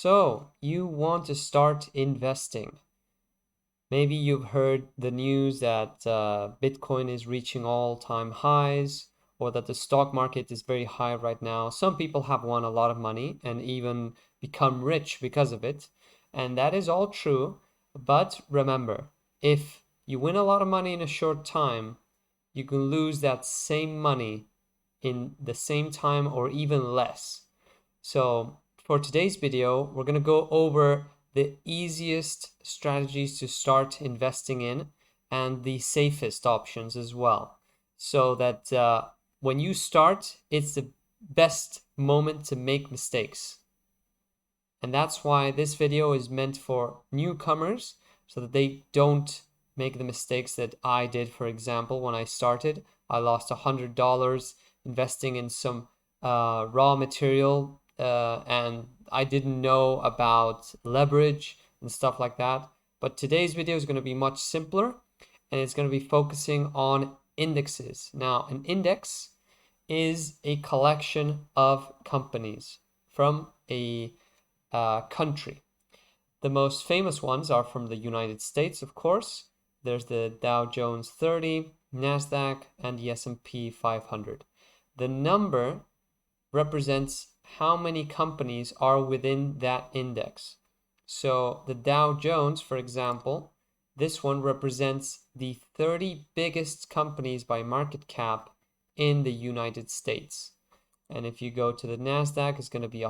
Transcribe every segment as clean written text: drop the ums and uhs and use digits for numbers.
So, you want to start investing. Maybe you've heard the news that Bitcoin is reaching all-time highs or that the stock market is very high right now. Some people have won a lot of money and even become rich because of it. And that is all true. But remember, if you win a lot of money in a short time, you can lose that same money in the same time or even less. So for today's video, we're going to go over the easiest strategies to start investing in and the safest options as well. So that when you start, it's the best moment to make mistakes. And that's why this video is meant for newcomers so that they don't make the mistakes that I did. For example, when I started, I lost $100 investing in some raw material and I didn't know about leverage and stuff like that. But today's video is going to be much simpler and it's going to be focusing on indexes. Now, an index is a collection of companies from a country. The most famous ones are from the United States, of course. There's the Dow Jones 30, NASDAQ, and the S&P 500. The number represents how many companies are within that index. So the Dow Jones, for example, this one represents the 30 biggest companies by market cap in the United States. And if you go to the NASDAQ, it's going to be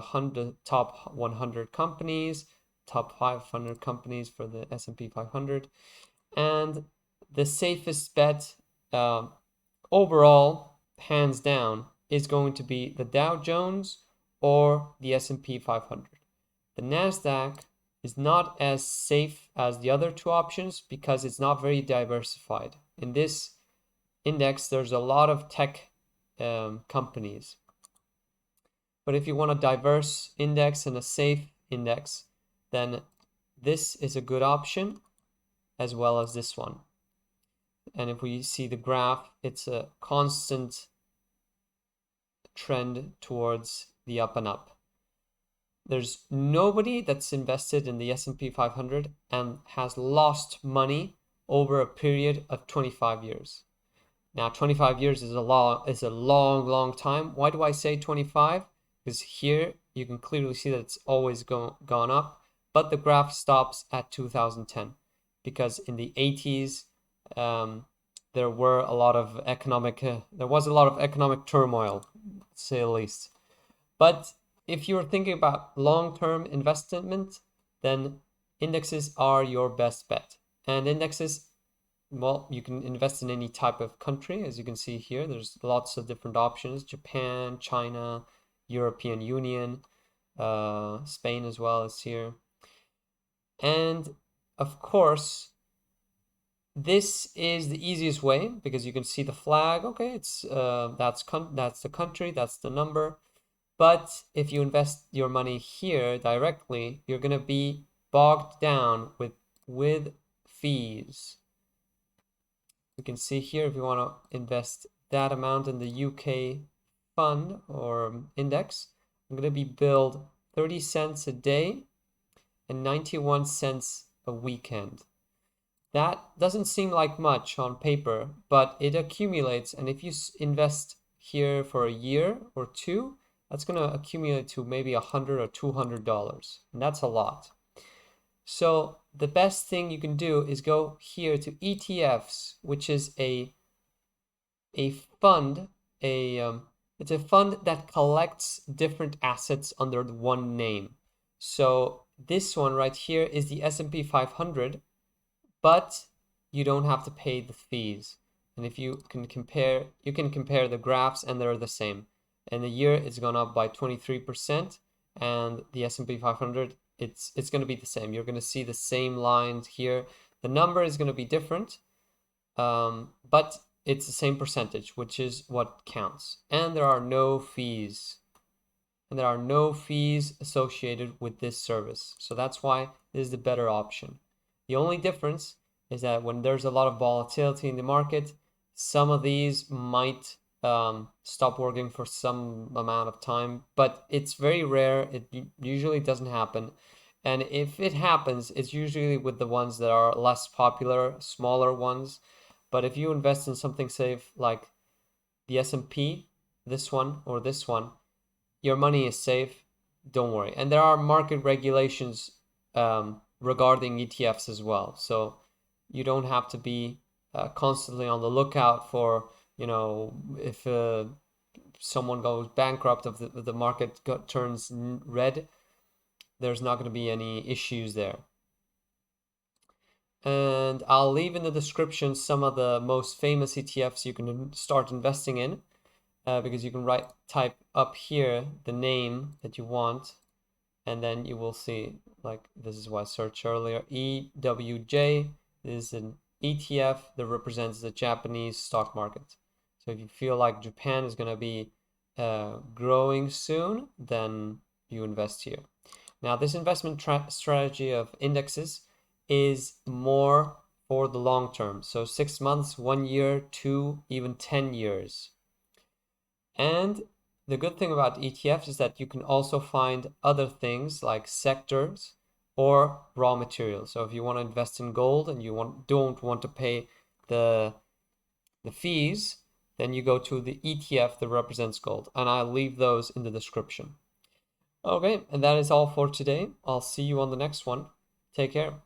top 100 companies, top 500 companies for the S&P 500. And the safest bet overall, hands down, is going to be the Dow Jones or the S&P 500. The NASDAQ is not as safe as the other two options because it's not very diversified. In this index, there's a lot of tech companies. But if you want a diverse index and a safe index, then this is a good option as well as this one. And if we see the graph, it's a constant trend towards the up and up. There's nobody that's invested in the S&P 500 and has lost money over a period of 25 years. Now, 25 years is a long time. Why do I say 25? Because here you can clearly see that it's always gone up, but the graph stops at 2010 because in the 80s there was a lot of economic turmoil, to say the least. But if you're thinking about long-term investment, then indexes are your best bet. And indexes, well, you can invest in any type of country. As you can see here, there's lots of different options: Japan, China, European Union, Spain as well is here. And of course, this is the easiest way because you can see the flag. Okay, it's that's the country, that's the number. But if you invest your money here directly, you're going to be bogged down with fees. You can see here if you want to invest that amount in the UK fund or index, I'm going to be billed 30 cents a day and 91 cents a weekend. That doesn't seem like much on paper, but it accumulates. And if you invest here for a year or two, that's going to accumulate to maybe $100 or $200. And that's a lot. So the best thing you can do is go here to ETFs, which is a fund, it's a fund that collects different assets under one name. So this one right here is the S&P 500, but you don't have to pay the fees. And if you can compare the graphs and they're the same. In a year, it's gone up by 23%, and the S&P 500, it's going to be the same. You're going to see the same lines here. The number is going to be different, but it's the same percentage, which is what counts. And there are no fees. And there are no fees associated with this service. So that's why this is the better option. The only difference is that when there's a lot of volatility in the market, some of these might stop working for some amount of time, but it's very rare. It usually doesn't happen. And if it happens, it's usually with the ones that are less popular, smaller ones. But if you invest in something safe like the S&P, this one or this one, your money is safe. Don't worry. And there are market regulations regarding ETFs as well. So you don't have to be constantly on the lookout for, if someone goes bankrupt, if the market turns red, there's not going to be any issues there. And I'll leave in the description some of the most famous ETFs you can start investing in, because you can type up here the name that you want, and then you will see, like, this is what I searched earlier. EWJ is an ETF that represents the Japanese stock market. So if you feel like Japan is going to be growing soon, then you invest here. Now, this investment strategy of indexes is more for the long term. So 6 months, 1 year, 2, even 10 years. And the good thing about ETFs is that you can also find other things like sectors or raw materials. So if you want to invest in gold and you don't want to pay the fees, then you go to the ETF that represents gold. And I'll leave those in the description. Okay, and that is all for today. I'll see you on the next one. Take care.